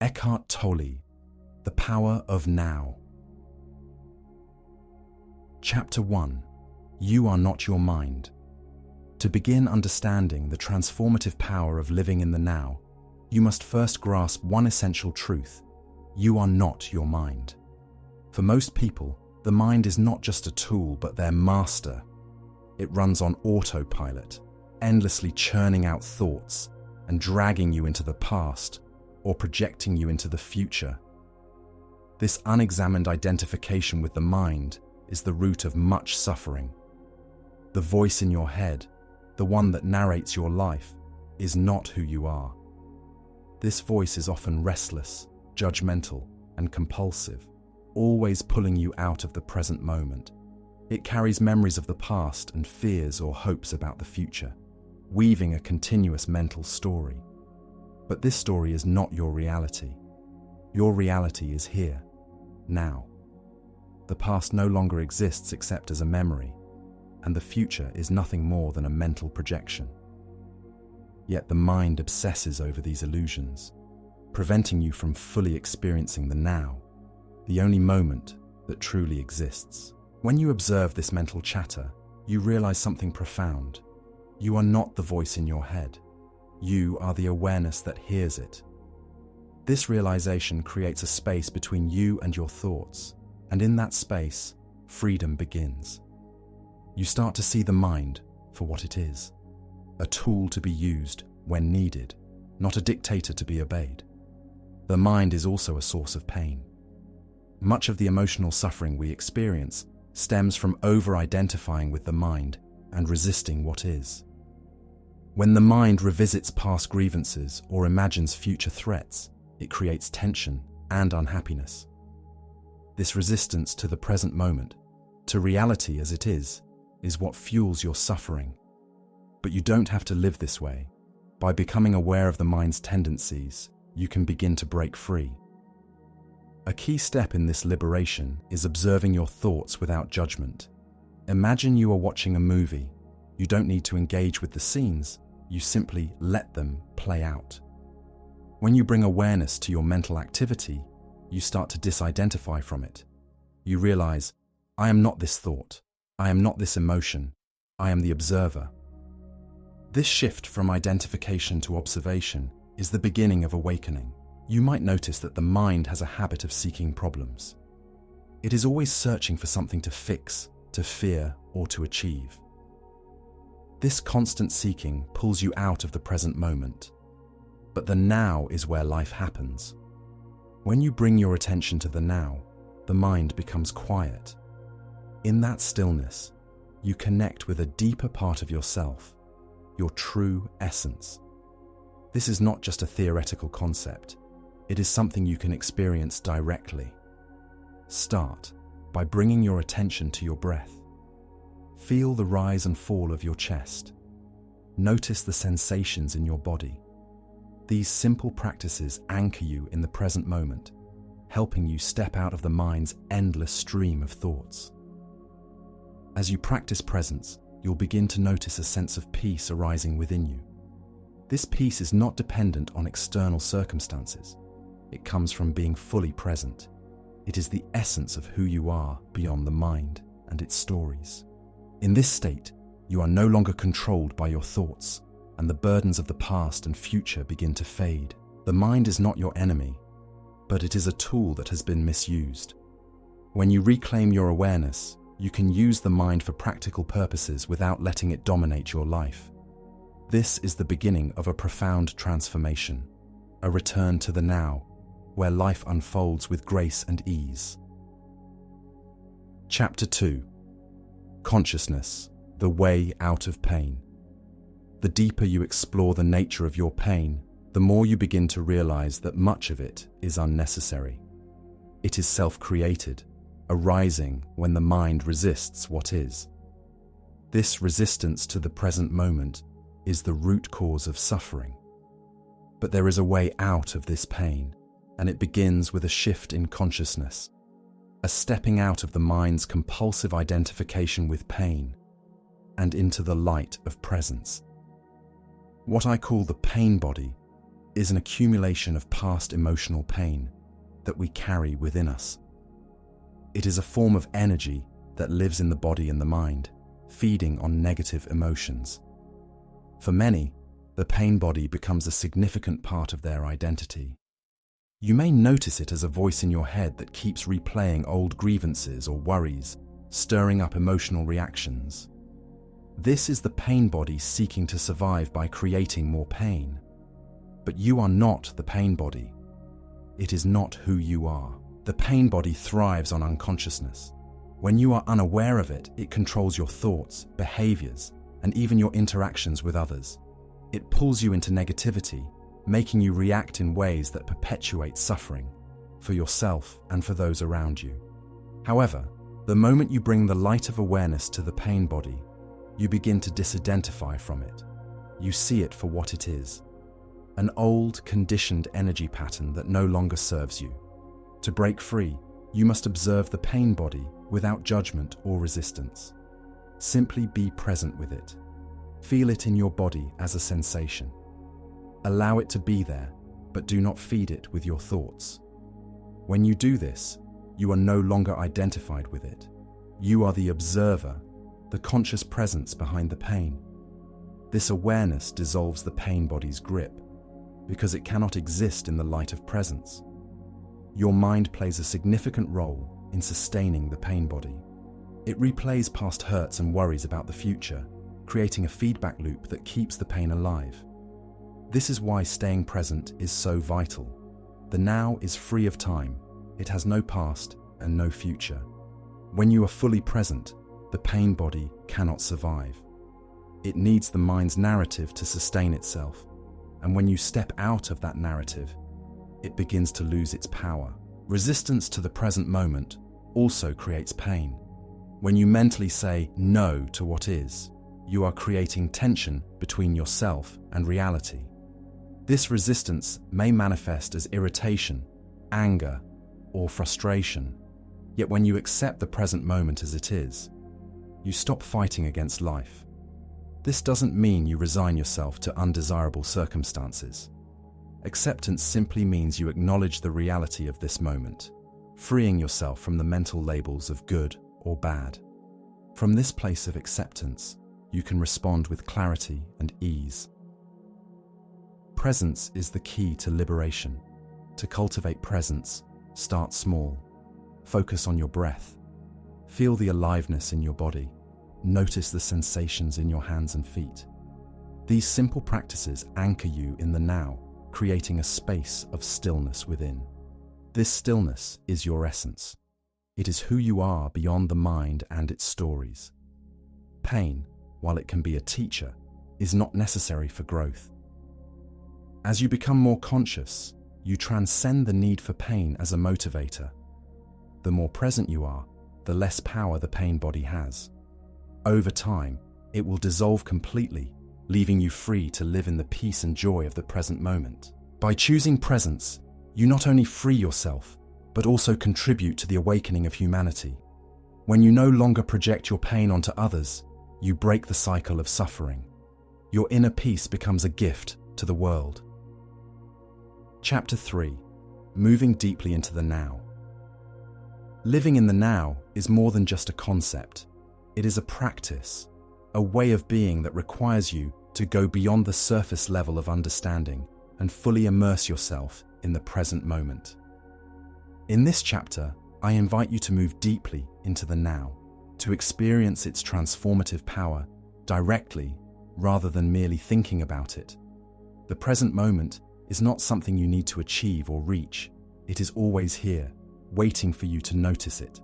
Eckhart Tolle, The Power of Now. Chapter 1. You are not your mind. To begin understanding the transformative power of living in the now, you must first grasp one essential truth. You are not your mind. For most people, the mind is not just a tool but their master. It runs on autopilot, endlessly churning out thoughts and dragging you into the past or projecting you into the future. This unexamined identification with the mind is the root of much suffering. The voice in your head, the one that narrates your life, is not who you are. This voice is often restless, judgmental, and compulsive, always pulling you out of the present moment. It carries memories of the past and fears or hopes about the future, weaving a continuous mental story. But this story is not your reality. Your reality is here, now. The past no longer exists except as a memory, and the future is nothing more than a mental projection. Yet the mind obsesses over these illusions, preventing you from fully experiencing the now, the only moment that truly exists. When you observe this mental chatter, you realize something profound. You are not the voice in your head. You are the awareness that hears it. This realization creates a space between you and your thoughts, and in that space, freedom begins. You start to see the mind for what it is, a tool to be used when needed, not a dictator to be obeyed. The mind is also a source of pain. Much of the emotional suffering we experience stems from over-identifying with the mind and resisting what is. When the mind revisits past grievances or imagines future threats, it creates tension and unhappiness. This resistance to the present moment, to reality as it is what fuels your suffering. But you don't have to live this way. By becoming aware of the mind's tendencies, you can begin to break free. A key step in this liberation is observing your thoughts without judgment. Imagine you are watching a movie. You don't need to engage with the scenes, you simply let them play out. When you bring awareness to your mental activity, you start to disidentify from it. You realize, I am not this thought, I am not this emotion, I am the observer. This shift from identification to observation is the beginning of awakening. You might notice that the mind has a habit of seeking problems. It is always searching for something to fix, to fear, or to achieve. This constant seeking pulls you out of the present moment. But the now is where life happens. When you bring your attention to the now, the mind becomes quiet. In that stillness, you connect with a deeper part of yourself, your true essence. This is not just a theoretical concept. It is something you can experience directly. Start by bringing your attention to your breath. Feel the rise and fall of your chest. Notice the sensations in your body. These simple practices anchor you in the present moment, helping you step out of the mind's endless stream of thoughts. As you practice presence, you'll begin to notice a sense of peace arising within you. This peace is not dependent on external circumstances. It comes from being fully present. It is the essence of who you are beyond the mind and its stories. In this state, you are no longer controlled by your thoughts, and the burdens of the past and future begin to fade. The mind is not your enemy, but it is a tool that has been misused. When you reclaim your awareness, you can use the mind for practical purposes without letting it dominate your life. This is the beginning of a profound transformation, a return to the now, where life unfolds with grace and ease. Chapter 2. Consciousness, the way out of pain. The deeper you explore the nature of your pain, the more you begin to realize that much of it is unnecessary. It is self-created, arising when the mind resists what is. This resistance to the present moment is the root cause of suffering. But there is a way out of this pain, and it begins with a shift in consciousness, a stepping out of the mind's compulsive identification with pain and into the light of presence. What I call the pain body is an accumulation of past emotional pain that we carry within us. It is a form of energy that lives in the body and the mind, feeding on negative emotions. For many, the pain body becomes a significant part of their identity. You may notice it as a voice in your head that keeps replaying old grievances or worries, stirring up emotional reactions. This is the pain body seeking to survive by creating more pain. But you are not the pain body. It is not who you are. The pain body thrives on unconsciousness. When you are unaware of it, it controls your thoughts, behaviors, and even your interactions with others. It pulls you into negativity, making you react in ways that perpetuate suffering for yourself and for those around you. However, the moment you bring the light of awareness to the pain body, you begin to disidentify from it. You see it for what it is, an old, conditioned energy pattern that no longer serves you. To break free, you must observe the pain body without judgment or resistance. Simply be present with it. Feel it in your body as a sensation. Allow it to be there, but do not feed it with your thoughts. When you do this, you are no longer identified with it. You are the observer, the conscious presence behind the pain. This awareness dissolves the pain body's grip, because it cannot exist in the light of presence. Your mind plays a significant role in sustaining the pain body. It replays past hurts and worries about the future, creating a feedback loop that keeps the pain alive. This is why staying present is so vital. The now is free of time. It has no past and no future. When you are fully present, the pain body cannot survive. It needs the mind's narrative to sustain itself, and when you step out of that narrative, it begins to lose its power. Resistance to the present moment also creates pain. When you mentally say no to what is, you are creating tension between yourself and reality. This resistance may manifest as irritation, anger, or frustration. Yet when you accept the present moment as it is, you stop fighting against life. This doesn't mean you resign yourself to undesirable circumstances. Acceptance simply means you acknowledge the reality of this moment, freeing yourself from the mental labels of good or bad. From this place of acceptance, you can respond with clarity and ease. Presence is the key to liberation. To cultivate presence, start small. Focus on your breath. Feel the aliveness in your body. Notice the sensations in your hands and feet. These simple practices anchor you in the now, creating a space of stillness within. This stillness is your essence. It is who you are beyond the mind and its stories. Pain, while it can be a teacher, is not necessary for growth. As you become more conscious, you transcend the need for pain as a motivator. The more present you are, the less power the pain body has. Over time, it will dissolve completely, leaving you free to live in the peace and joy of the present moment. By choosing presence, you not only free yourself, but also contribute to the awakening of humanity. When you no longer project your pain onto others, you break the cycle of suffering. Your inner peace becomes a gift to the world. Chapter 3. Moving deeply into the now. Living in the now is more than just a concept. It is a practice, a way of being that requires you to go beyond the surface level of understanding and fully immerse yourself in the present moment. In this chapter, I invite you to move deeply into the now, to experience its transformative power directly rather than merely thinking about it. The present moment is not something you need to achieve or reach. It is always here, waiting for you to notice it.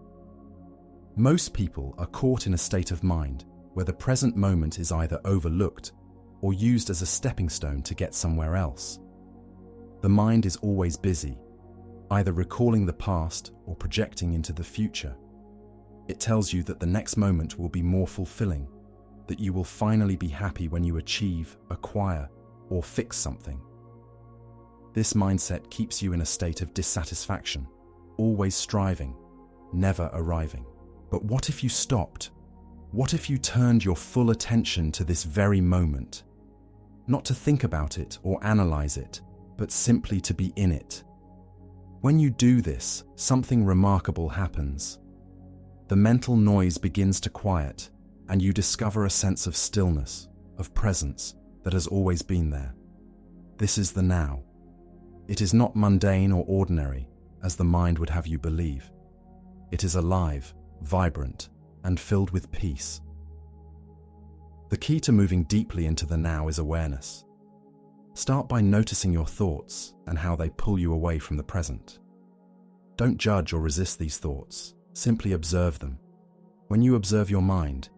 Most people are caught in a state of mind where the present moment is either overlooked or used as a stepping stone to get somewhere else. The mind is always busy, either recalling the past or projecting into the future. It tells you that the next moment will be more fulfilling, that you will finally be happy when you achieve, acquire, or fix something. This mindset keeps you in a state of dissatisfaction, always striving, never arriving. But what if you stopped? What if you turned your full attention to this very moment? Not to think about it or analyze it, but simply to be in it. When you do this, something remarkable happens. The mental noise begins to quiet, and you discover a sense of stillness, of presence that has always been there. This is the now. It is not mundane or ordinary, as the mind would have you believe. It is alive, vibrant, and filled with peace. The key to moving deeply into the now is awareness. Start by noticing your thoughts and how they pull you away from the present. Don't judge or resist these thoughts, simply observe them. When you observe your mind,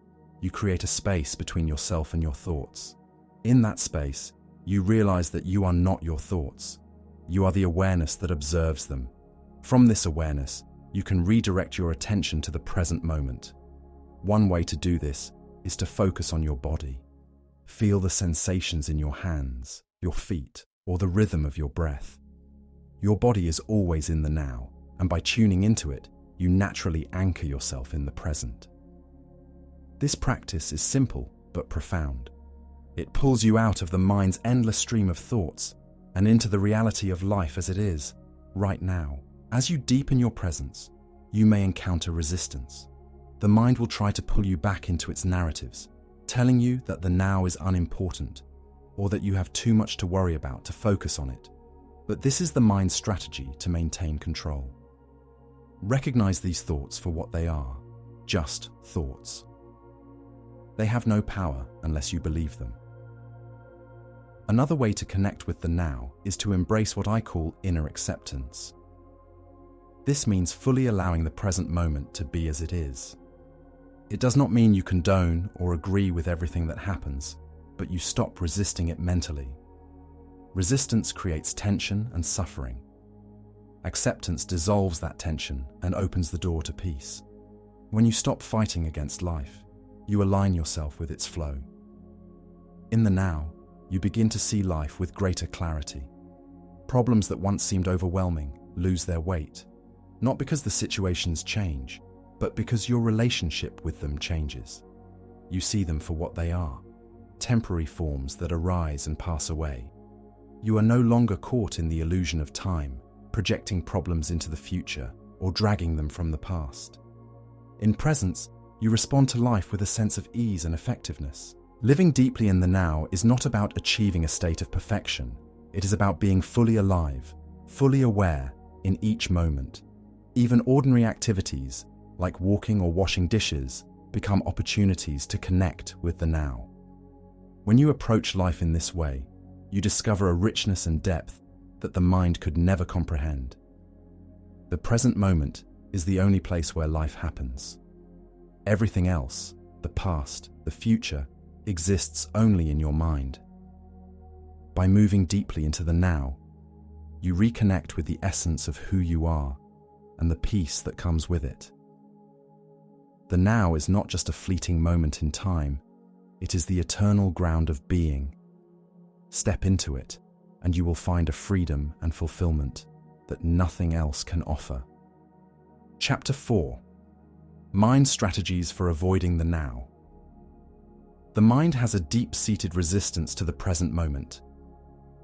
you create a space between yourself and your thoughts. In that space, you realize that you are not your thoughts. You are the awareness that observes them. From this awareness, you can redirect your attention to the present moment. One way to do this is to focus on your body. Feel the sensations in your hands, your feet, or the rhythm of your breath. Your body is always in the now, and by tuning into it, you naturally anchor yourself in the present. This practice is simple but profound. It pulls you out of the mind's endless stream of thoughts and into the reality of life as it is, right now. As you deepen your presence, you may encounter resistance. The mind will try to pull you back into its narratives, telling you that the now is unimportant, or that you have too much to worry about to focus on it. But this is the mind's strategy to maintain control. Recognize these thoughts for what they are, just thoughts. They have no power unless you believe them. Another way to connect with the now is to embrace what I call inner acceptance. This means fully allowing the present moment to be as it is. It does not mean you condone or agree with everything that happens, but you stop resisting it mentally. Resistance creates tension and suffering. Acceptance dissolves that tension and opens the door to peace. When you stop fighting against life, you align yourself with its flow. In the now, you begin to see life with greater clarity. Problems that once seemed overwhelming lose their weight, not because the situations change, but because your relationship with them changes. You see them for what they are, temporary forms that arise and pass away. You are no longer caught in the illusion of time, projecting problems into the future or dragging them from the past. In presence, you respond to life with a sense of ease and effectiveness. Living deeply in the now is not about achieving a state of perfection. It is about being fully alive, fully aware in each moment. Even ordinary activities, like walking or washing dishes, become opportunities to connect with the now. When you approach life in this way, you discover a richness and depth that the mind could never comprehend. The present moment is the only place where life happens. Everything else, the past, the future, exists only in your mind. By moving deeply into the now, you reconnect with the essence of who you are and the peace that comes with it. The now is not just a fleeting moment in time, it is the eternal ground of being. Step into it, and you will find a freedom and fulfillment that nothing else can offer. Chapter 4. Mind Strategies for Avoiding the Now. The mind has a deep-seated resistance to the present moment.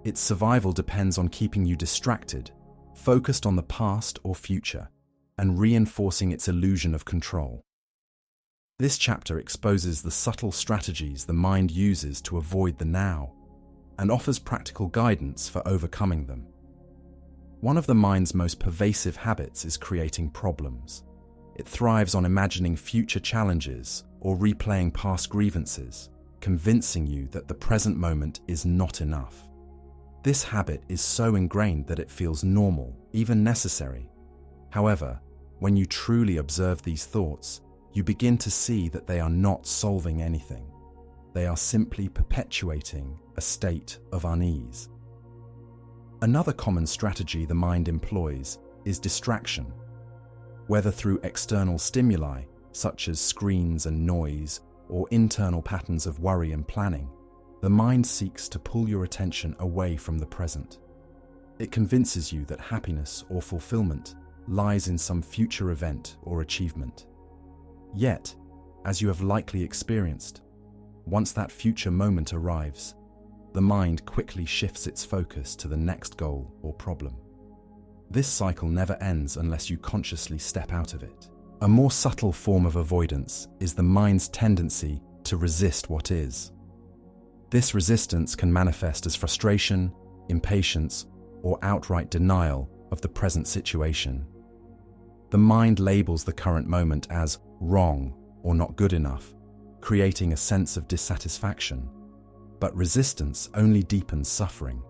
Its survival depends on keeping you distracted, focused on the past or future, and reinforcing its illusion of control. This chapter exposes the subtle strategies the mind uses to avoid the now and offers practical guidance for overcoming them. One of the mind's most pervasive habits is creating problems. It thrives on imagining future challenges or replaying past grievances, convincing you that the present moment is not enough. This habit is so ingrained that it feels normal, even necessary. However, when you truly observe these thoughts, you begin to see that they are not solving anything. They are simply perpetuating a state of unease. Another common strategy the mind employs is distraction. Whether through external stimuli, such as screens and noise, or internal patterns of worry and planning, the mind seeks to pull your attention away from the present. It convinces you that happiness or fulfillment lies in some future event or achievement. Yet, as you have likely experienced, once that future moment arrives, the mind quickly shifts its focus to the next goal or problem. This cycle never ends unless you consciously step out of it. A more subtle form of avoidance is the mind's tendency to resist what is. This resistance can manifest as frustration, impatience, or outright denial of the present situation. The mind labels the current moment as wrong or not good enough, creating a sense of dissatisfaction. But resistance only deepens suffering.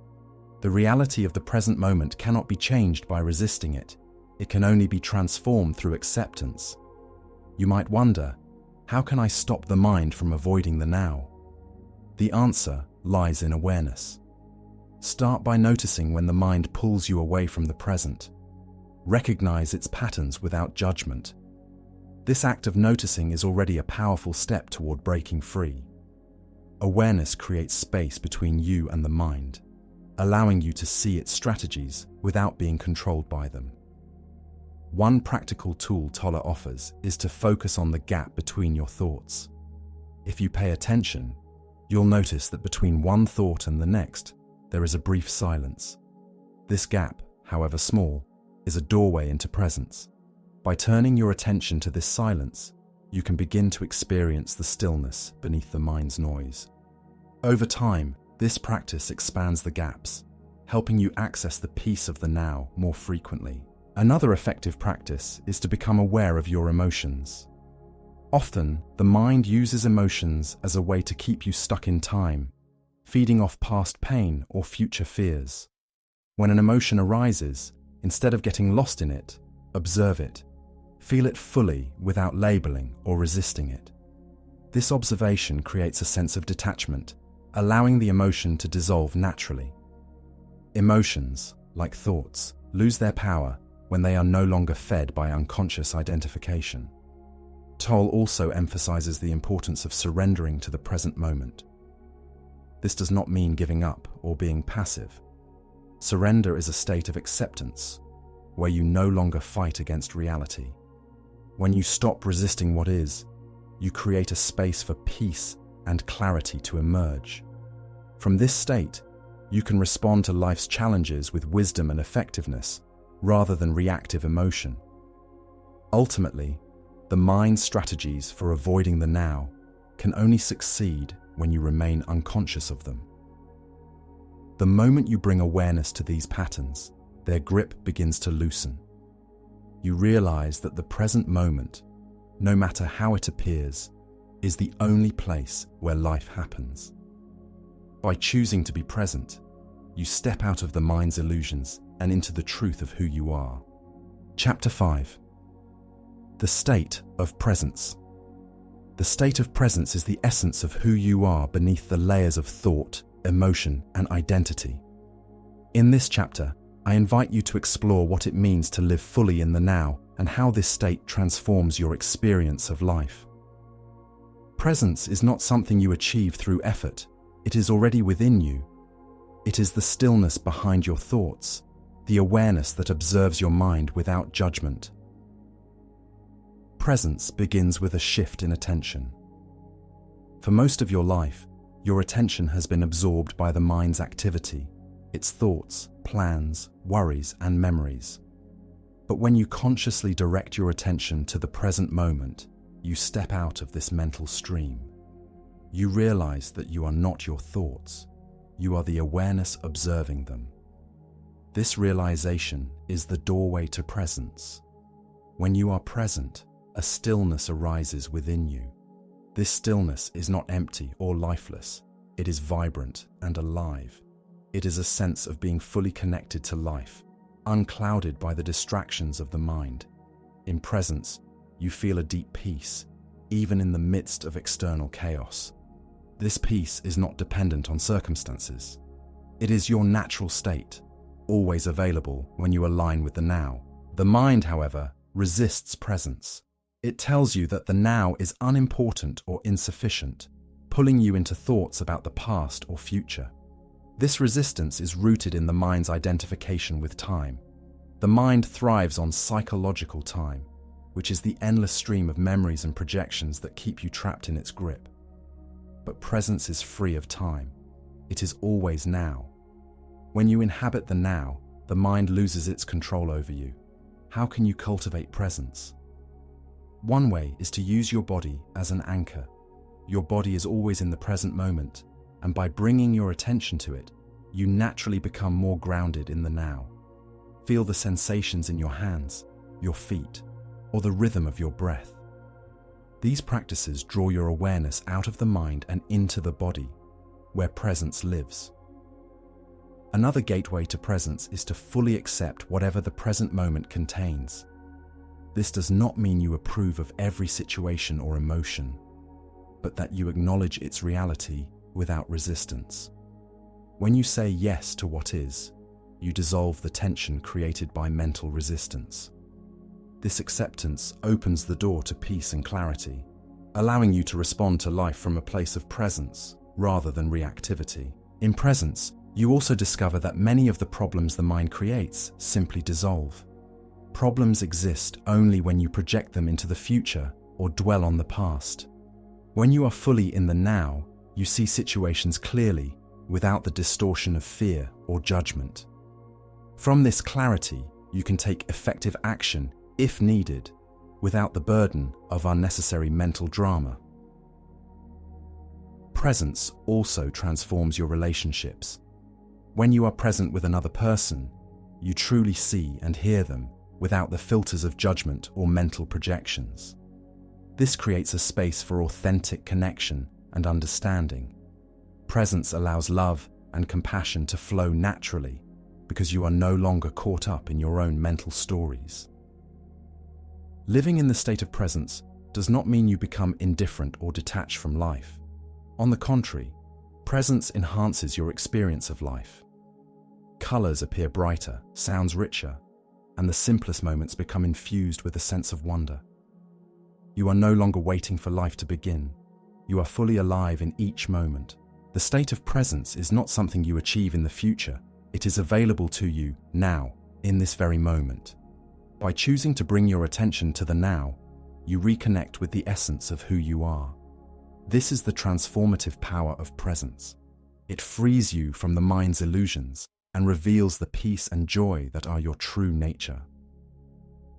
The reality of the present moment cannot be changed by resisting it. It can only be transformed through acceptance. You might wonder, how can I stop the mind from avoiding the now? The answer lies in awareness. Start by noticing when the mind pulls you away from the present. Recognize its patterns without judgment. This act of noticing is already a powerful step toward breaking free. Awareness creates space between you and the mind, allowing you to see its strategies without being controlled by them. One practical tool Tolle offers is to focus on the gap between your thoughts. If you pay attention, you'll notice that between one thought and the next, there is a brief silence. This gap, however small, is a doorway into presence. By turning your attention to this silence, you can begin to experience the stillness beneath the mind's noise. Over time, this practice expands the gaps, helping you access the peace of the now more frequently. Another effective practice is to become aware of your emotions. Often, the mind uses emotions as a way to keep you stuck in time, feeding off past pain or future fears. When an emotion arises, instead of getting lost in it, observe it. Feel it fully without labeling or resisting it. This observation creates a sense of detachment, allowing the emotion to dissolve naturally. Emotions, like thoughts, lose their power when they are no longer fed by unconscious identification. Tolle also emphasizes the importance of surrendering to the present moment. This does not mean giving up or being passive. Surrender is a state of acceptance, where you no longer fight against reality. When you stop resisting what is, you create a space for peace and clarity to emerge. From this state, you can respond to life's challenges with wisdom and effectiveness, rather than reactive emotion. Ultimately, the mind's strategies for avoiding the now can only succeed when you remain unconscious of them. The moment you bring awareness to these patterns, their grip begins to loosen. You realize that the present moment, no matter how it appears, is the only place where life happens. By choosing to be present, you step out of the mind's illusions and into the truth of who you are. Chapter 5. The state of presence. The state of presence is the essence of who you are beneath the layers of thought, emotion, and identity. In this chapter, I invite you to explore what it means to live fully in the now and how this state transforms your experience of life. Presence is not something you achieve through effort. It is already within you. It is the stillness behind your thoughts, the awareness that observes your mind without judgment. Presence begins with a shift in attention. For most of your life, your attention has been absorbed by the mind's activity, its thoughts, plans, worries, and memories. But when you consciously direct your attention to the present moment, you step out of this mental stream. You realize that you are not your thoughts. You are the awareness observing them. This realization is the doorway to presence. When you are present, a stillness arises within you. This stillness is not empty or lifeless. It is vibrant and alive. It is a sense of being fully connected to life, unclouded by the distractions of the mind. In presence, you feel a deep peace, even in the midst of external chaos. This peace is not dependent on circumstances. It is your natural state, always available when you align with the now. The mind, however, resists presence. It tells you that the now is unimportant or insufficient, pulling you into thoughts about the past or future. This resistance is rooted in the mind's identification with time. The mind thrives on psychological time, which is the endless stream of memories and projections that keep you trapped in its grip. But presence is free of time. it is always now. When you inhabit the now, the mind loses its control over you. How can you cultivate presence? One way is to use your body as an anchor. Your body is always in the present moment, and by bringing your attention to it, you naturally become more grounded in the now. Feel the sensations in your hands, your feet, or the rhythm of your breath. These practices draw your awareness out of the mind and into the body, where presence lives. Another gateway to presence is to fully accept whatever the present moment contains. This does not mean you approve of every situation or emotion, but that you acknowledge its reality without resistance. When you say yes to what is, you dissolve the tension created by mental resistance. This acceptance opens the door to peace and clarity, allowing you to respond to life from a place of presence rather than reactivity. In presence, you also discover that many of the problems the mind creates simply dissolve. Problems exist only when you project them into the future or dwell on the past. When you are fully in the now, you see situations clearly without the distortion of fear or judgment. From this clarity, you can take effective action, if needed, without the burden of unnecessary mental drama. Presence also transforms your relationships. When you are present with another person, you truly see and hear them without the filters of judgment or mental projections. This creates a space for authentic connection and understanding. Presence allows love and compassion to flow naturally because you are no longer caught up in your own mental stories. Living in the state of presence does not mean you become indifferent or detached from life. On the contrary, presence enhances your experience of life. Colors appear brighter, sounds richer, and the simplest moments become infused with a sense of wonder. You are no longer waiting for life to begin. You are fully alive in each moment. The state of presence is not something you achieve in the future. It is available to you now, in this very moment. By choosing to bring your attention to the now, you reconnect with the essence of who you are. This is the transformative power of presence. It frees you from the mind's illusions and reveals the peace and joy that are your true nature.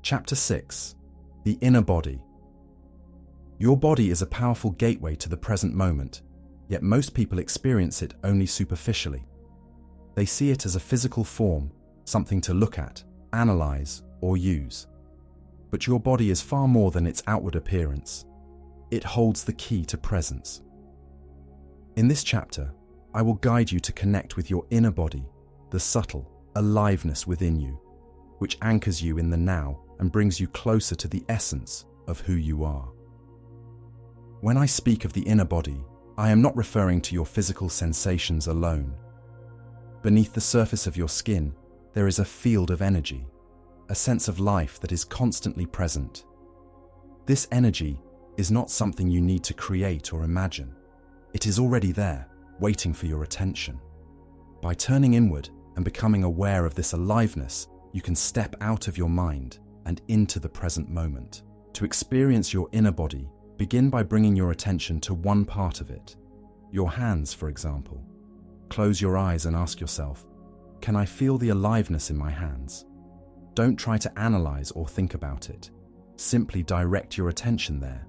Chapter 6. The Inner Body. Your body is a powerful gateway to the present moment, yet most people experience it only superficially. They see it as a physical form, something to look at, analyze, or use. But your body is far more than its outward appearance. It holds the key to presence. In this chapter, I will guide you to connect with your inner body, the subtle aliveness within you, which anchors you in the now and brings you closer to the essence of who you are. When I speak of the inner body, I am not referring to your physical sensations alone. Beneath the surface of your skin, there is a field of energy, a sense of life that is constantly present. This energy is not something you need to create or imagine. It is already there, waiting for your attention. By turning inward and becoming aware of this aliveness, you can step out of your mind and into the present moment. To experience your inner body, begin by bringing your attention to one part of it. Your hands, for example. Close your eyes and ask yourself, can I feel the aliveness in my hands? Don't try to analyze or think about it. Simply direct your attention there.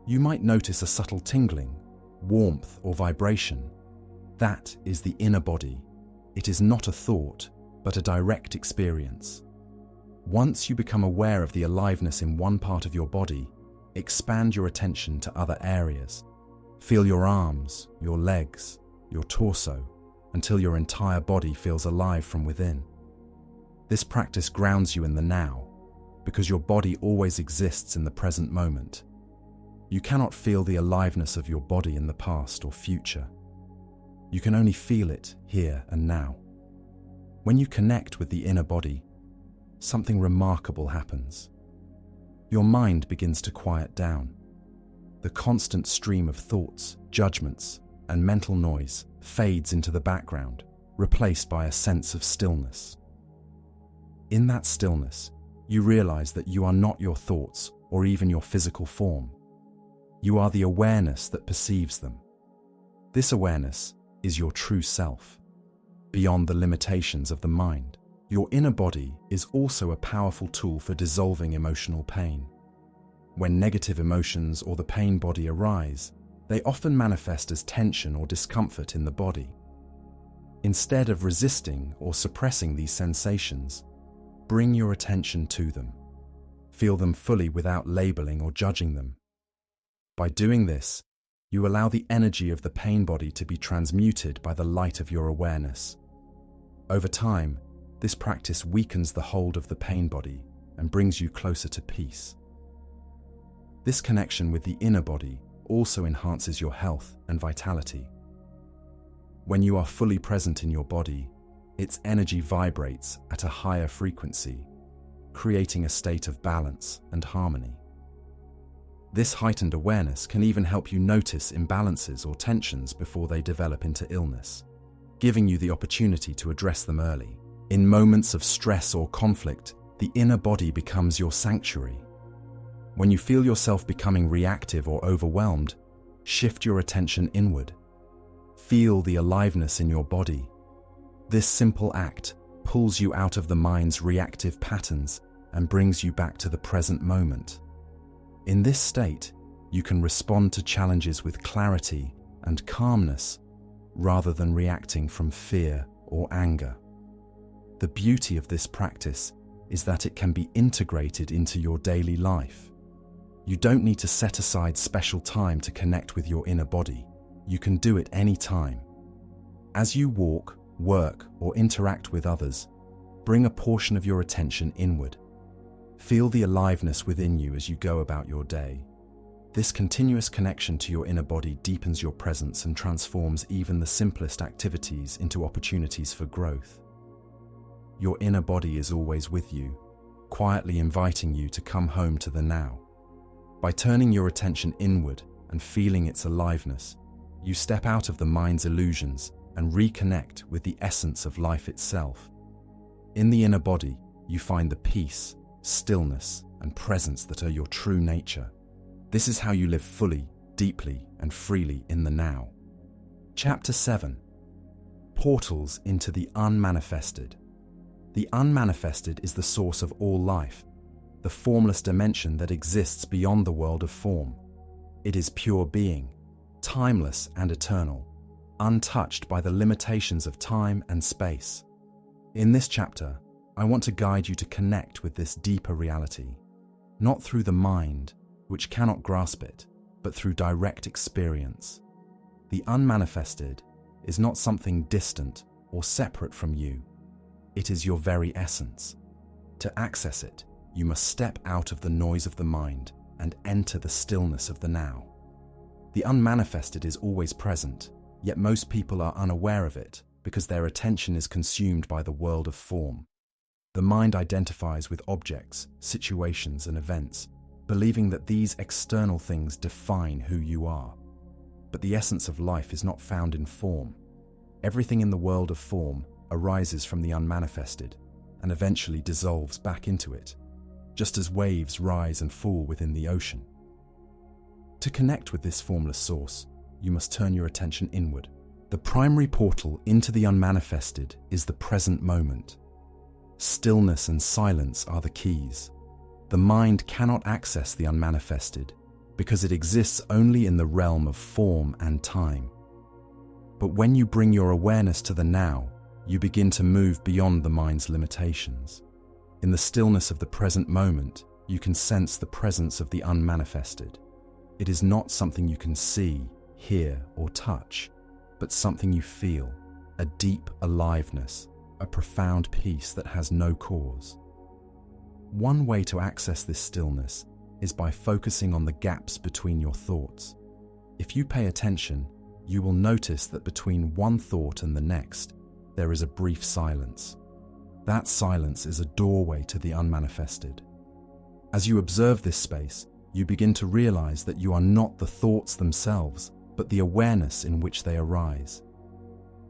You might notice a subtle tingling, warmth, or vibration. That is the inner body. It is not a thought, but a direct experience. Once you become aware of the aliveness in one part of your body, expand your attention to other areas. Feel your arms, your legs, your torso, until your entire body feels alive from within. This practice grounds you in the now, because your body always exists in the present moment. You cannot feel the aliveness of your body in the past or future. You can only feel it here and now. When you connect with the inner body, something remarkable happens. Your mind begins to quiet down. The constant stream of thoughts, judgments, and mental noise fades into the background, replaced by a sense of stillness. In that stillness, you realize that you are not your thoughts or even your physical form. You are the awareness that perceives them. This awareness is your true self, beyond the limitations of the mind. Your inner body is also a powerful tool for dissolving emotional pain. When negative emotions or the pain body arise, they often manifest as tension or discomfort in the body. Instead of resisting or suppressing these sensations, bring your attention to them. Feel them fully without labeling or judging them. By doing this, you allow the energy of the pain body to be transmuted by the light of your awareness. Over time, this practice weakens the hold of the pain body and brings you closer to peace. This connection with the inner body also enhances your health and vitality. When you are fully present in your body, its energy vibrates at a higher frequency, creating a state of balance and harmony. This heightened awareness can even help you notice imbalances or tensions before they develop into illness, giving you the opportunity to address them early. In moments of stress or conflict, the inner body becomes your sanctuary. When you feel yourself becoming reactive or overwhelmed, shift your attention inward. Feel the aliveness in your body. This simple act pulls you out of the mind's reactive patterns and brings you back to the present moment. In this state, you can respond to challenges with clarity and calmness rather than reacting from fear or anger. The beauty of this practice is that it can be integrated into your daily life. You don't need to set aside special time to connect with your inner body. You can do it any time. As you walk, work, or interact with others, bring a portion of your attention inward. Feel the aliveness within you as you go about your day. This continuous connection to your inner body deepens your presence and transforms even the simplest activities into opportunities for growth. Your inner body is always with you, quietly inviting you to come home to the now. By turning your attention inward and feeling its aliveness, you step out of the mind's illusions and reconnect with the essence of life itself. In the inner body, you find the peace, stillness, and presence that are your true nature. This is how you live fully, deeply, and freely in the now. Chapter 7. Portals into the Unmanifested. The unmanifested is the source of all life, the formless dimension that exists beyond the world of form. It is pure being, timeless and eternal, untouched by the limitations of time and space. In this chapter, I want to guide you to connect with this deeper reality, not through the mind, which cannot grasp it, but through direct experience. The unmanifested is not something distant or separate from you. It is your very essence. To access it, you must step out of the noise of the mind and enter the stillness of the now. The unmanifested is always present, yet most people are unaware of it because their attention is consumed by the world of form. The mind identifies with objects, situations, and events, believing that these external things define who you are. But the essence of life is not found in form. Everything in the world of form arises from the unmanifested and eventually dissolves back into it, just as waves rise and fall within the ocean. To connect with this formless source, you must turn your attention inward. The primary portal into the unmanifested is the present moment. Stillness and silence are the keys. The mind cannot access the unmanifested because it exists only in the realm of form and time. But when you bring your awareness to the now, you begin to move beyond the mind's limitations. In the stillness of the present moment, you can sense the presence of the unmanifested. It is not something you can see, hear, or touch, but something you feel, a deep aliveness, a profound peace that has no cause. One way to access this stillness is by focusing on the gaps between your thoughts. If you pay attention, you will notice that between one thought and the next, there is a brief silence. That silence is a doorway to the unmanifested. As you observe this space, you begin to realize that you are not the thoughts themselves, but the awareness in which they arise.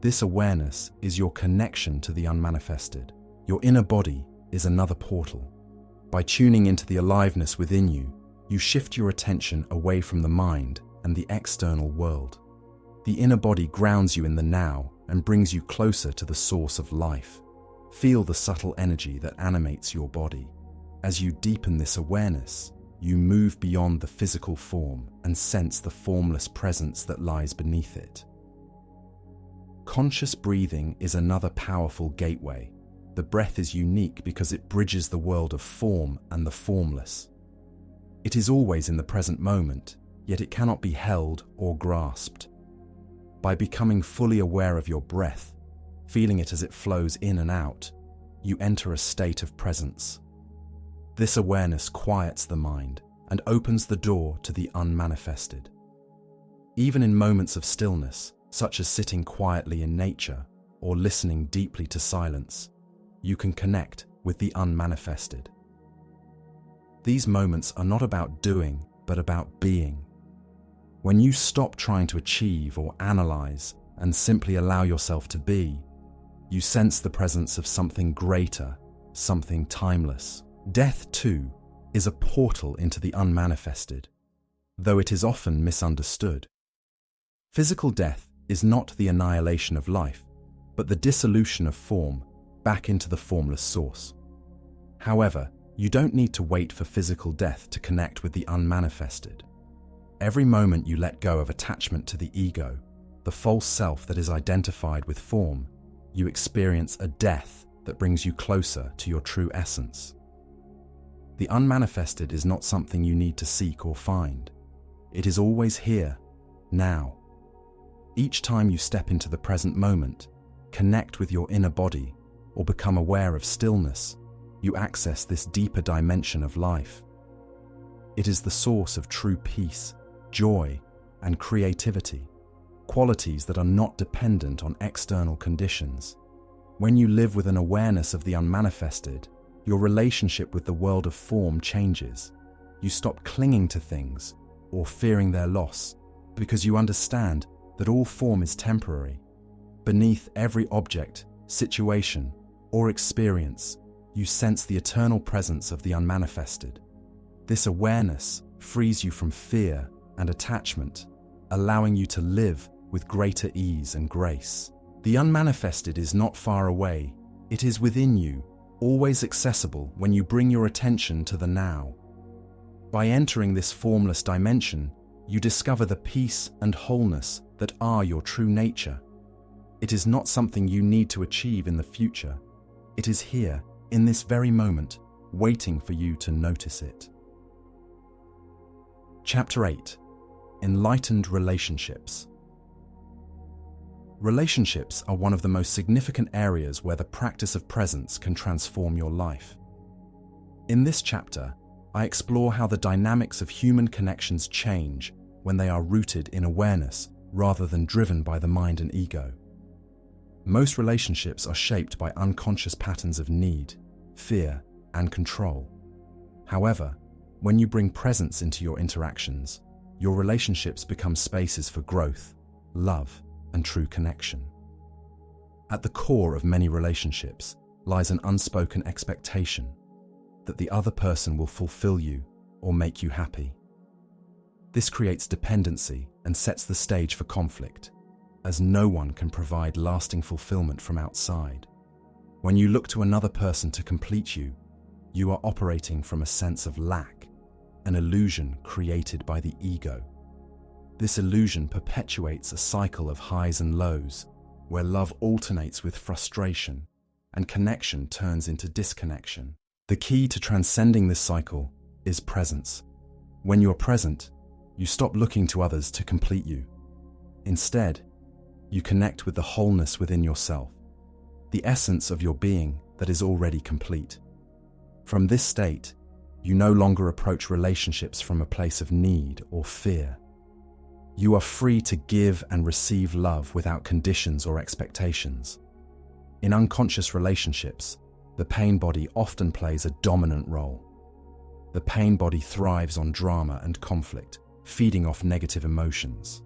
This awareness is your connection to the unmanifested. Your inner body is another portal. By tuning into the aliveness within you, you shift your attention away from the mind and the external world. The inner body grounds you in the now and brings you closer to the source of life. Feel the subtle energy that animates your body. As you deepen this awareness, you move beyond the physical form and sense the formless presence that lies beneath it. Conscious breathing is another powerful gateway. The breath is unique because it bridges the world of form and the formless. It is always in the present moment, yet it cannot be held or grasped. By becoming fully aware of your breath, feeling it as it flows in and out, you enter a state of presence. This awareness quiets the mind and opens the door to the unmanifested. Even in moments of stillness, such as sitting quietly in nature or listening deeply to silence, you can connect with the unmanifested. These moments are not about doing, but about being. When you stop trying to achieve or analyze and simply allow yourself to be, you sense the presence of something greater, something timeless. Death, too, is a portal into the unmanifested, though it is often misunderstood. Physical death is not the annihilation of life, but the dissolution of form back into the formless source. However, you don't need to wait for physical death to connect with the unmanifested. Every moment you let go of attachment to the ego, the false self that is identified with form, you experience a death that brings you closer to your true essence. The unmanifested is not something you need to seek or find. It is always here, now. Each time you step into the present moment, connect with your inner body, or become aware of stillness, you access this deeper dimension of life. It is the source of true peace, joy, and creativity, qualities that are not dependent on external conditions. When you live with an awareness of the unmanifested, your relationship with the world of form changes. You stop clinging to things or fearing their loss because you understand that all form is temporary. Beneath every object, situation, or experience, you sense the eternal presence of the unmanifested. This awareness frees you from fear and attachment, allowing you to live with greater ease and grace. The unmanifested is not far away, it is within you, always accessible when you bring your attention to the now. By entering this formless dimension, you discover the peace and wholeness that are your true nature. It is not something you need to achieve in the future. It is here, in this very moment, waiting for you to notice it. Chapter 8. Enlightened Relationships. Relationships are one of the most significant areas where the practice of presence can transform your life. In this chapter, I explore how the dynamics of human connections change when they are rooted in awareness rather than driven by the mind and ego. Most relationships are shaped by unconscious patterns of need, fear, and control. However, when you bring presence into your interactions, your relationships become spaces for growth, love, and true connection. At the core of many relationships lies an unspoken expectation that the other person will fulfill you or make you happy. This creates dependency and sets the stage for conflict, as no one can provide lasting fulfillment from outside. When you look to another person to complete you, you are operating from a sense of lack, an illusion created by the ego. This illusion perpetuates a cycle of highs and lows, where love alternates with frustration and connection turns into disconnection. The key to transcending this cycle is presence. When you are present, you stop looking to others to complete you. Instead, you connect with the wholeness within yourself, the essence of your being that is already complete. From this state, you no longer approach relationships from a place of need or fear. You are free to give and receive love without conditions or expectations. In unconscious relationships, the pain body often plays a dominant role. The pain body thrives on drama and conflict, feeding off negative emotions.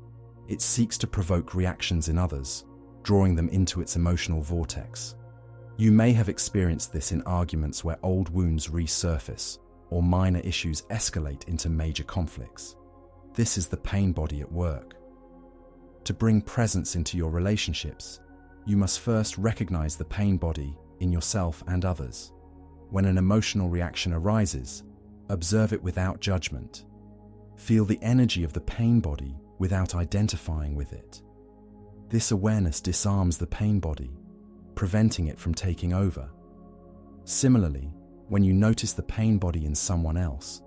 It seeks to provoke reactions in others, drawing them into its emotional vortex. You may have experienced this in arguments where old wounds resurface, or minor issues escalate into major conflicts. This is the pain body at work. To bring presence into your relationships, you must first recognize the pain body in yourself and others. When an emotional reaction arises, observe it without judgment. Feel the energy of the pain body without identifying with it. This awareness disarms the pain body, preventing it from taking over. Similarly, when you notice the pain body in someone else,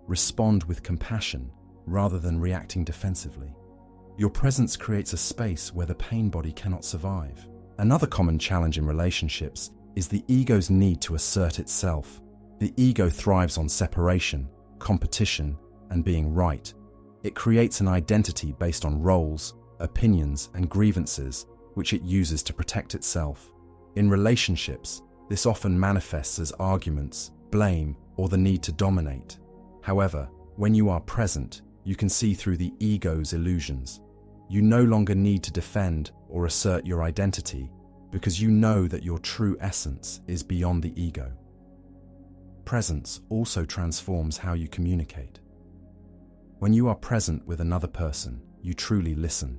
respond with compassion rather than reacting defensively. Your presence creates a space where the pain body cannot survive. Another common challenge in relationships is the ego's need to assert itself. The ego thrives on separation, competition, and being right. It creates an identity based on roles, opinions, and grievances, which it uses to protect itself. In relationships, this often manifests as arguments, blame, or the need to dominate. However, when you are present, you can see through the ego's illusions. You no longer need to defend or assert your identity because you know that your true essence is beyond the ego. Presence also transforms how you communicate. When you are present with another person, you truly listen.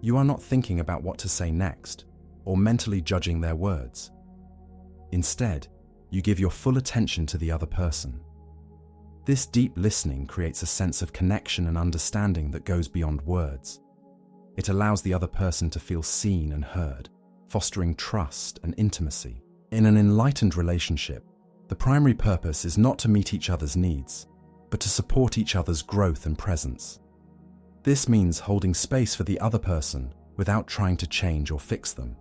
You are not thinking about what to say next or mentally judging their words. Instead, you give your full attention to the other person. This deep listening creates a sense of connection and understanding that goes beyond words. It allows the other person to feel seen and heard, fostering trust and intimacy. In an enlightened relationship, the primary purpose is not to meet each other's needs, but to support each other's growth and presence. This means holding space for the other person without trying to change or fix them.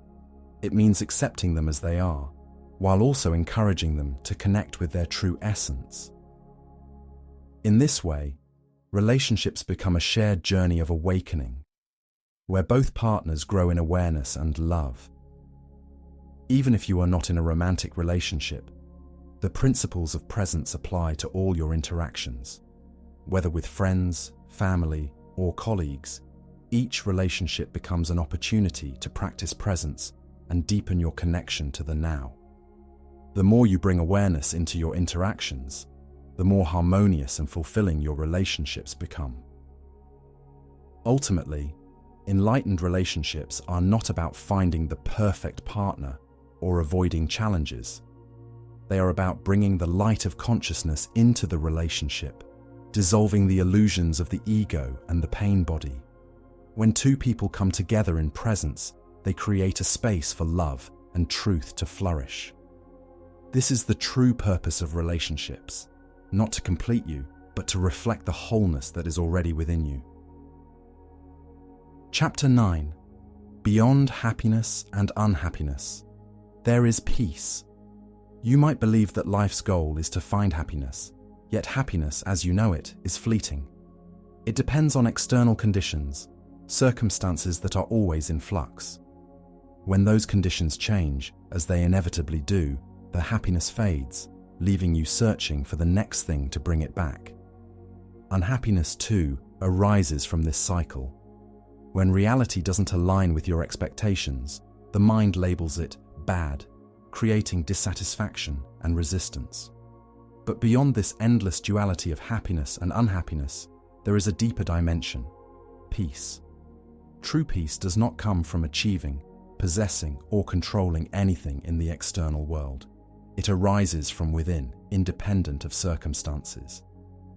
It means accepting them as they are, while also encouraging them to connect with their true essence. In this way, relationships become a shared journey of awakening, where both partners grow in awareness and love. Even if you are not in a romantic relationship, the principles of presence apply to all your interactions. Whether with friends, family, or colleagues, each relationship becomes an opportunity to practice presence and deepen your connection to the now. The more you bring awareness into your interactions, the more harmonious and fulfilling your relationships become. Ultimately, enlightened relationships are not about finding the perfect partner or avoiding challenges. They are about bringing the light of consciousness into the relationship, dissolving the illusions of the ego and the pain body. When two people come together in presence, they create a space for love and truth to flourish. This is the true purpose of relationships. Not to complete you, but to reflect the wholeness that is already within you. Chapter 9. Beyond happiness and unhappiness, there is peace. You might believe that life's goal is to find happiness, yet happiness, as you know it, is fleeting. It depends on external conditions, circumstances that are always in flux. When those conditions change, as they inevitably do, the happiness fades, leaving you searching for the next thing to bring it back. Unhappiness, too, arises from this cycle. When reality doesn't align with your expectations, the mind labels it bad, creating dissatisfaction and resistance. But beyond this endless duality of happiness and unhappiness, there is a deeper dimension: peace. True peace does not come from achieving, possessing, or controlling anything in the external world. It arises from within, independent of circumstances.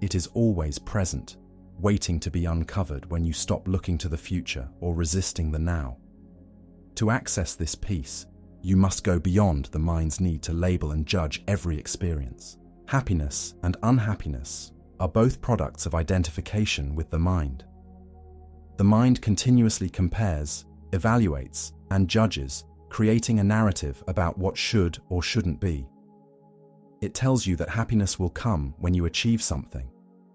It is always present, waiting to be uncovered when you stop looking to the future or resisting the now. To access this peace, you must go beyond the mind's need to label and judge every experience. Happiness and unhappiness are both products of identification with the mind. The mind continuously compares, evaluates, and judges, creating a narrative about what should or shouldn't be. It tells you that happiness will come when you achieve something,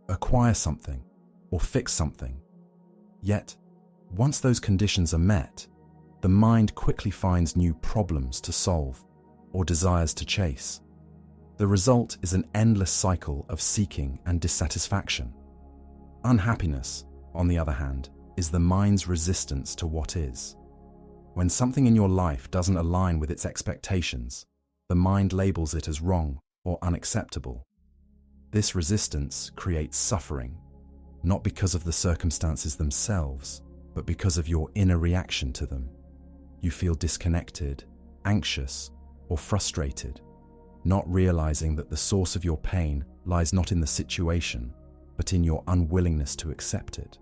acquire something, or fix something. Yet, once those conditions are met, the mind quickly finds new problems to solve or desires to chase. The result is an endless cycle of seeking and dissatisfaction. Unhappiness, on the other hand, is the mind's resistance to what is. When something in your life doesn't align with its expectations, the mind labels it as wrong or unacceptable. This resistance creates suffering, not because of the circumstances themselves, but because of your inner reaction to them. You feel disconnected, anxious, or frustrated, not realizing that the source of your pain lies not in the situation, but in your unwillingness to accept it.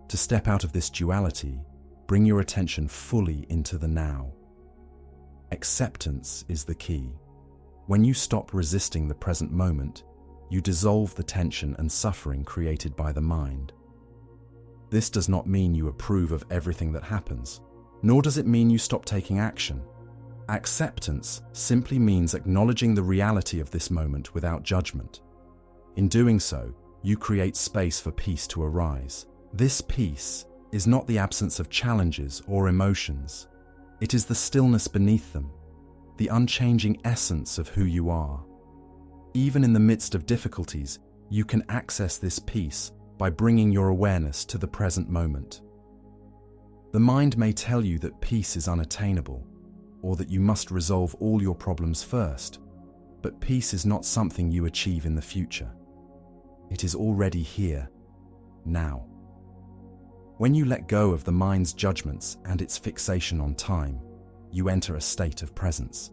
To step out of this duality, bring your attention fully into the now. Acceptance is the key. When you stop resisting the present moment, you dissolve the tension and suffering created by the mind. This does not mean you approve of everything that happens, nor does it mean you stop taking action. Acceptance simply means acknowledging the reality of this moment without judgment. In doing so, you create space for peace to arise. This peace is not the absence of challenges or emotions. It is the stillness beneath them, the unchanging essence of who you are. Even in the midst of difficulties, you can access this peace by bringing your awareness to the present moment. The mind may tell you that peace is unattainable, or that you must resolve all your problems first, but peace is not something you achieve in the future. It is already here, now. When you let go of the mind's judgments and its fixation on time, you enter a state of presence.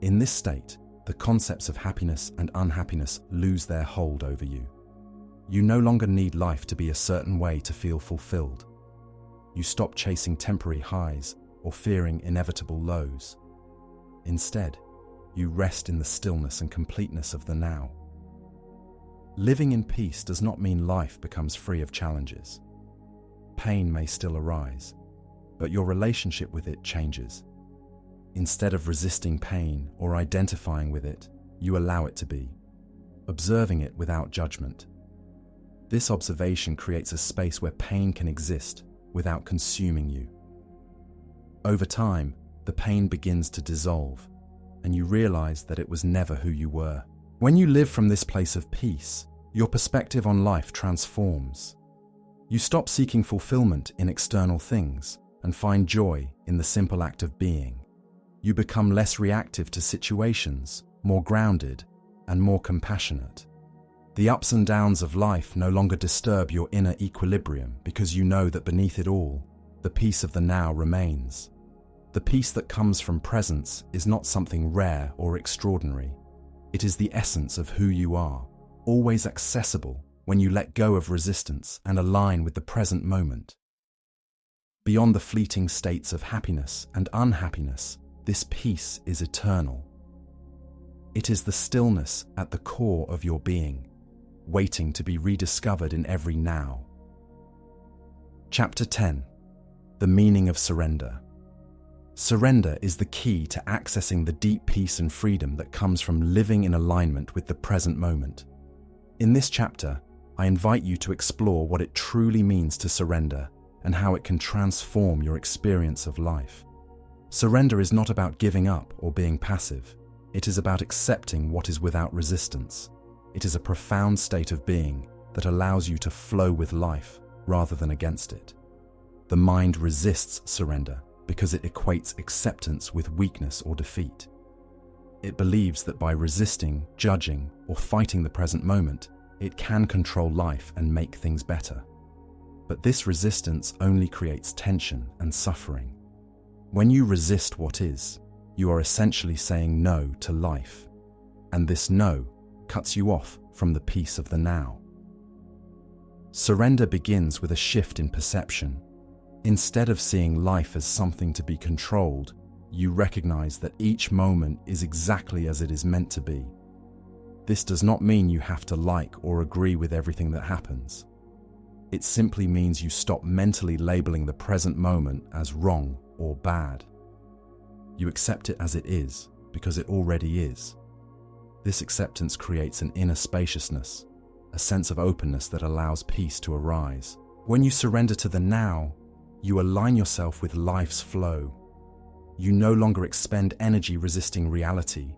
In this state, the concepts of happiness and unhappiness lose their hold over you. You no longer need life to be a certain way to feel fulfilled. You stop chasing temporary highs or fearing inevitable lows. Instead, you rest in the stillness and completeness of the now. Living in peace does not mean life becomes free of challenges. Pain may still arise, but your relationship with it changes. Instead of resisting pain or identifying with it, you allow it to be, observing it without judgment. This observation creates a space where pain can exist without consuming you. Over time, the pain begins to dissolve, and you realize that it was never who you were. When you live from this place of peace, your perspective on life transforms. You stop seeking fulfillment in external things and find joy in the simple act of being. You become less reactive to situations, more grounded, and more compassionate. The ups and downs of life no longer disturb your inner equilibrium because you know that beneath it all, the peace of the now remains. The peace that comes from presence is not something rare or extraordinary. It is the essence of who you are, always accessible when you let go of resistance and align with the present moment. Beyond the fleeting states of happiness and unhappiness, this peace is eternal. It is the stillness at the core of your being, waiting to be rediscovered in every now. Chapter 10. The meaning of surrender. Surrender is the key to accessing the deep peace and freedom that comes from living in alignment with the present moment. In this chapter, I invite you to explore what it truly means to surrender and how it can transform your experience of life. Surrender is not about giving up or being passive. It is about accepting what is without resistance. It is a profound state of being that allows you to flow with life rather than against it. The mind resists surrender because it equates acceptance with weakness or defeat. It believes that by resisting, judging, or fighting the present moment, it can control life and make things better. But this resistance only creates tension and suffering. When you resist what is, you are essentially saying no to life, and this no cuts you off from the peace of the now. Surrender begins with a shift in perception. Instead of seeing life as something to be controlled, you recognize that each moment is exactly as it is meant to be. This does not mean you have to like or agree with everything that happens. It simply means you stop mentally labeling the present moment as wrong or bad. You accept it as it is because it already is. This acceptance creates an inner spaciousness, a sense of openness that allows peace to arise. When you surrender to the now, you align yourself with life's flow. You no longer expend energy resisting reality,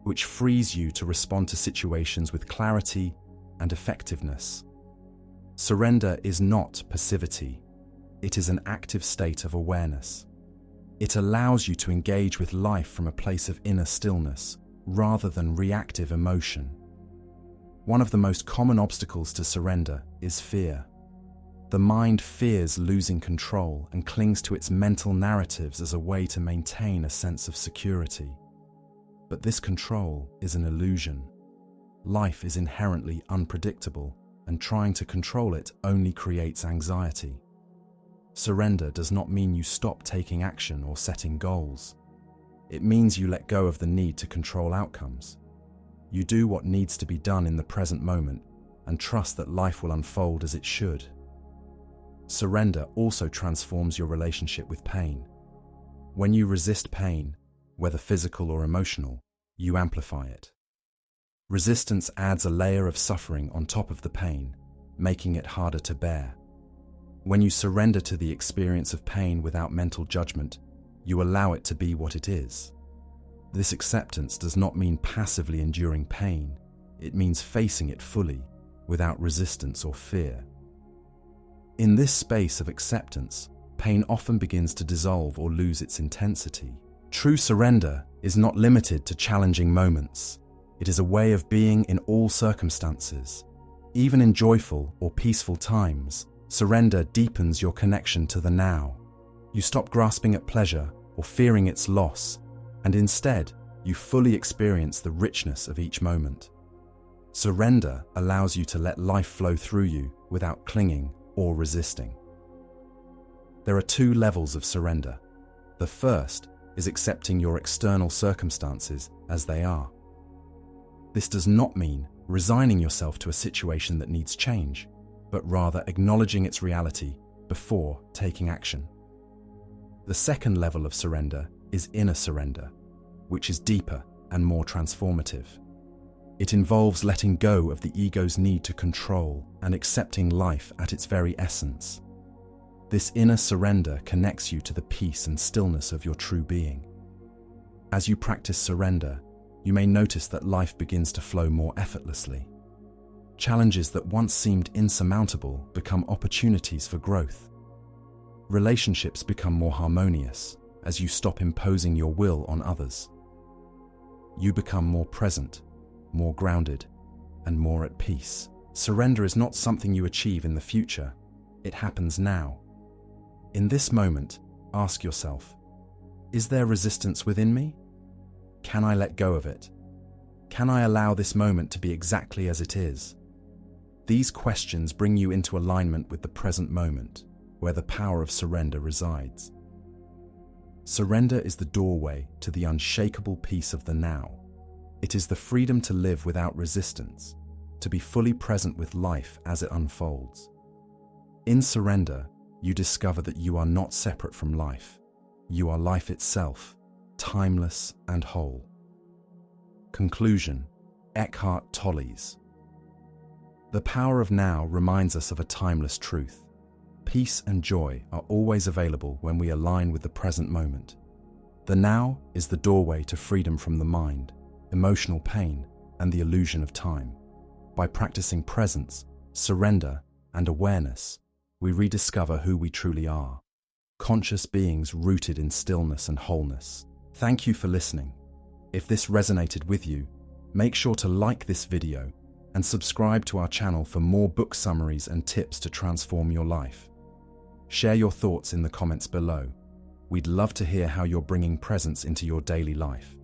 which frees you to respond to situations with clarity and effectiveness. Surrender is not passivity. It is an active state of awareness. It allows you to engage with life from a place of inner stillness rather than reactive emotion. One of the most common obstacles to surrender is fear. The mind fears losing control and clings to its mental narratives as a way to maintain a sense of security. But this control is an illusion. Life is inherently unpredictable, and trying to control it only creates anxiety. Surrender does not mean you stop taking action or setting goals. It means you let go of the need to control outcomes. You do what needs to be done in the present moment and trust that life will unfold as it should. Surrender also transforms your relationship with pain. When you resist pain, whether physical or emotional, you amplify it. Resistance adds a layer of suffering on top of the pain, making it harder to bear. When you surrender to the experience of pain without mental judgment, you allow it to be what it is. This acceptance does not mean passively enduring pain. It means facing it fully, without resistance or fear. In this space of acceptance, pain often begins to dissolve or lose its intensity. True surrender is not limited to challenging moments. It is a way of being in all circumstances. Even in joyful or peaceful times, surrender deepens your connection to the now. You stop grasping at pleasure or fearing its loss, and instead, you fully experience the richness of each moment. Surrender allows you to let life flow through you without clinging or resisting. There are two levels of surrender. The first is accepting your external circumstances as they are. This does not mean resigning yourself to a situation that needs change, but rather acknowledging its reality before taking action. The second level of surrender is inner surrender, which is deeper and more transformative. It involves letting go of the ego's need to control and accepting life at its very essence. This inner surrender connects you to the peace and stillness of your true being. As you practice surrender, you may notice that life begins to flow more effortlessly. Challenges that once seemed insurmountable become opportunities for growth. Relationships become more harmonious as you stop imposing your will on others. You become more present, more grounded, and more at peace. Surrender is not something you achieve in the future. It happens now. In this moment, ask yourself, is there resistance within me? Can I let go of it? Can I allow this moment to be exactly as it is? These questions bring you into alignment with the present moment, where the power of surrender resides. Surrender is the doorway to the unshakable peace of the now. It is the freedom to live without resistance, to be fully present with life as it unfolds. In surrender, you discover that you are not separate from life. You are life itself, timeless and whole. Conclusion: Eckhart Tolle's. The power of now reminds us of a timeless truth. Peace and joy are always available when we align with the present moment. The now is the doorway to freedom from the mind, emotional pain, and the illusion of time. By practicing presence, surrender, and awareness, we rediscover who we truly are, conscious beings rooted in stillness and wholeness. Thank you for listening. If this resonated with you, make sure to like this video and subscribe to our channel for more book summaries and tips to transform your life. Share your thoughts in the comments below. We'd love to hear how you're bringing presence into your daily life.